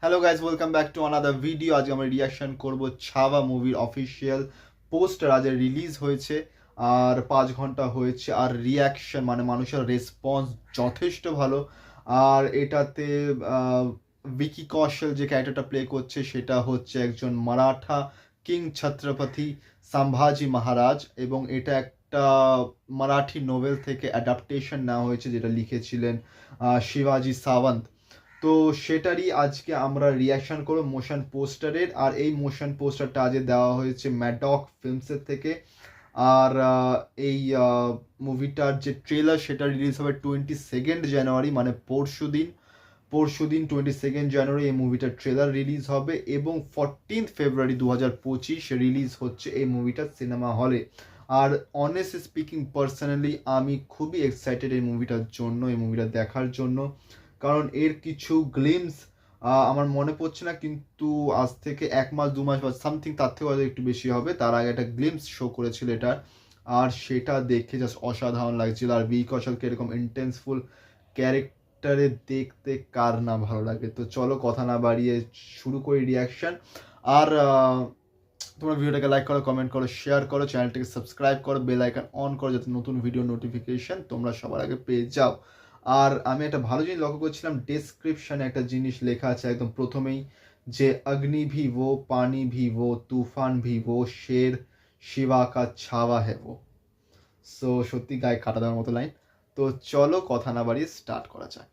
Hello guys, welcome back to another video. আজকে আমরা reaction করব ছাওয়া মুভির অফিসিয়াল পোস্টার। আজ রিলিজ হয়েছে আর 5 ঘন্টা হয়েছে, আর রিয়াকশন মানে মানুষের রেসপন্স যথেষ্ট ভালো। আর এটাতে ভিকি কৌশল যে ক্যারেক্টারটা প্লে করছে সেটা হচ্ছে একজন মারাঠা কিং ছত্রপতি সম্ভাজি মহারাজ, এবং এটা একটা মারাঠি নোভেল থেকে অ্যাডাপ্টেশন নেওয়া হয়েছে যেটা লিখেছিলেন শিবাজি সাওয়ন্ত। তো সেটারই আজকে আমরা রিয়াকশন করব মোশন পোস্টারের। আর এই মোশন পোস্টারটা আজকে দেওয়া হয়েছে ম্যাডক ফিল্মসের থেকে। আর এই মুভিটার যে ট্রেলার সেটা রিলিজ হবে 22 জানুয়ারি, মানে পরশুদিন 22 জানুয়ারি এই মুভিটার ট্রেলার রিলিজ হবে, এবং 14 ফেব্রুয়ারি 2025 রিলিজ হচ্ছে এই মুভিটা সিনেমা হলে। আর অনেস্টলি স্পিকিং, পার্সোনালি আমি খুবই এক্সাইটেড এই মুভিটার জন্য, এই মুভিটা দেখার জন্য। কারণ এর কিছু গ্লিমস আমার মনে পড়ছে না, কিন্তু আজ থেকে 1 মাস 2 মাস বা সামথিং তার থেকে হয়তো একটু বেশি হবে, তার আগে একটা গ্লিমস শো করেছিল এটার। আর সেটা দেখে জাস্ট অসাধারণ লাগছিল। আর ভি কৌশলকে এরকম ইন্টেন্সফুল ক্যারেক্টারে দেখতে কার না ভালো লাগে। তো চলো কথা না বাড়িয়ে শুরু করি রিয়াকশন। আর তোমরা ভিডিওটাকে লাইক করো, কমেন্ট করো, শেয়ার করো, চ্যানেলটাকে সাবস্ক্রাইব করো, বেল আইকন অন করো যাতে নতুন ভিডিও নোটিফিকেশন তোমরা সবার আগে পেয়ে যাও। আর আমি একটা ভালো জিনিস লক্ষ্য করছিলাম, ডেসক্রিপশনে একটা জিনিস লেখা আছে একদম প্রথমেই, যে অগ্নি ভি वो पानी भी वो तूफान भी वो शेर শিবা কা ছাওয়া है वो। সো সত্যি গায়ে কাটা দেওয়ার মতো লাইন। তো চলো কথা না বাড়িয়ে স্টার্ট করা যাক।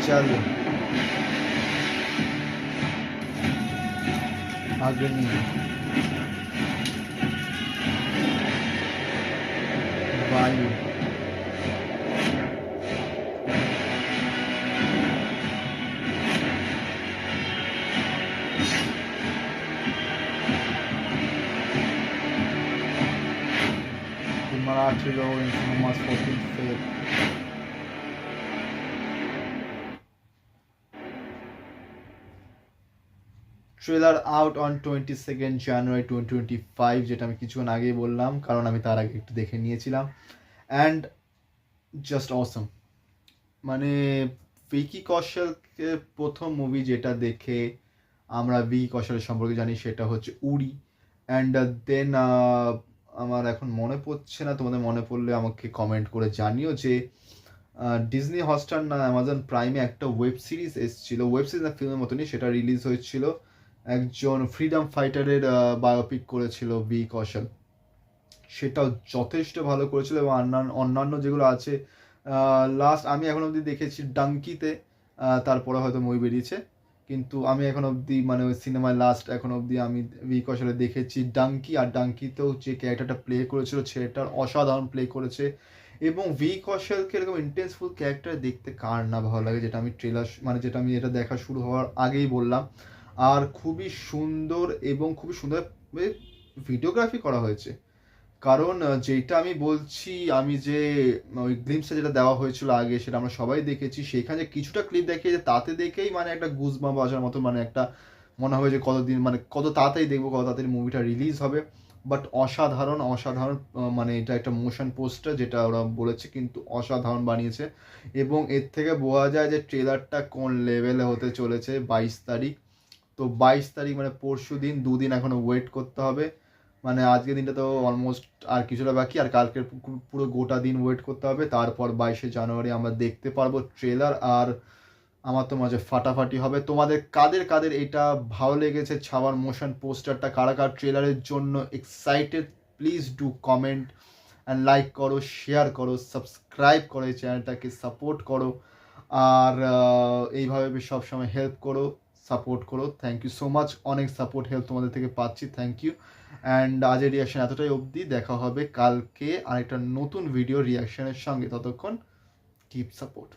চলো अग्नि वायु the Marathi law in cinemas 14th Feb. Trailer out on 22 জানুয়ারি 2025, যেটা আমি কিছুক্ষণ আগেই বললাম কারণ আমি তার আগে একটু দেখে নিয়েছিলাম। অ্যান্ড জাস্ট অসম। মানে ভিকি কৌশলকে প্রথম মুভি যেটা দেখে আমরা ভিকি কৌশলের সম্পর্কে জানি সেটা হচ্ছে উড়ি। অ্যান্ড দেন আমার এখন মনে পড়ছে না, তোমাদের মনে পড়লে আমাকে কমেন্ট করে জানিও যে ডিজনি হটস্টার না অ্যামাজন প্রাইমে একটা ওয়েব সিরিজ এসেছিলো, ওয়েব সিরিজ না ফিল্মের মতনই, সেটা রিলিজ হয়েছিল। একজন ফ্রিডম ফাইটারের বায়োপিক করেছিল ভি কৌশল, সেটাও যথেষ্ট ভালো করেছিল। এবং অন্যান্য যেগুলো আছে, লাস্ট আমি এখন অবধি দেখেছি ডাঙ্কিতে, তারপরে হয়তো মুভি বেরিয়েছে, কিন্তু আমি এখন অবধি মানে ওই সিনেমায় লাস্ট এখন অবধি আমি ভি কৌশলে দেখেছি ডাঙ্কি। আর ডাঙ্কিতেও যে ক্যারেক্টারটা প্লে করেছিল সেটার অসাধারণ প্লে করেছে। এবং ভি কৌশলকে এরকম ইন্টেন্সফুল ক্যারেক্টার দেখতে কার না ভালো লাগে, যেটা আমি ট্রেলার মানে যেটা আমি এটা দেখা শুরু হওয়ার আগেই বললাম। আর খুবই সুন্দর এবং খুবই সুন্দর ভিডিওগ্রাফি করা হয়েছে। কারণ যেটা আমি বলছি, আমি যে ওই গ্লিমসে যেটা দেওয়া হয়েছিল আগে সেটা আমরা সবাই দেখেছি, সেখানে কিছুটা ক্লিপ দেখিয়ে তাতে দেখেই মানে একটা গুজবাম্প আসার মতো, মানে একটা মনে হবে যে কতদিন মানে কত তাড়াতাড়ি দেখবো, কত তাড়াতাড়ি মুভিটা রিলিজ হবে। বাট অসাধারণ অসাধারণ, মানে এটা একটা মোশন পোস্টার যেটা ওরা বলেছে, কিন্তু অসাধারণ বানিয়েছে। এবং এর থেকে বোঝা যায় যে ট্রেলারটা কোন লেভেলে হতে চলেছে। 22 তারিখ, তো 22 তারিখ মানে পরশু দিন, 2 দিন এখনো ওয়েট করতে হবে। মানে আজকের দিনটা তো অলমোস্ট আর কিছুটা বাকি, আর কালকের পুরো গোটা দিন ওয়েট করতে হবে। তারপর 22 জানুয়ারি আমরা দেখতে পারবো ট্রেলার। আর আমার তো মাঝে ফাটাফাটি হবে। তোমাদের কাদের কাদের এটা ভালো লেগেছে ছাওয়ার মোশন পোস্টারটা, কারা কারা ট্রেলারের জন্য excited, please do comment and like করো, শেয়ার করো, সাবস্ক্রাইব করো, এই চ্যানেলটাকে সাপোর্ট করো। আর এইভাবে সবসময় হেল্প করো, সাপোর্ট করো। থ্যাংক ইউ সো মাচ, অনেক সাপোর্ট হেল্প তোমাদের থেকে পাচ্ছি, থ্যাংক ইউ। অ্যান্ড আজের রিয়াকশন এতটাই অবধি, দেখা হবে কালকে আরেকটা নতুন ভিডিও রিয়াকশনের সঙ্গে। ততক্ষণ কিপ সাপোর্ট।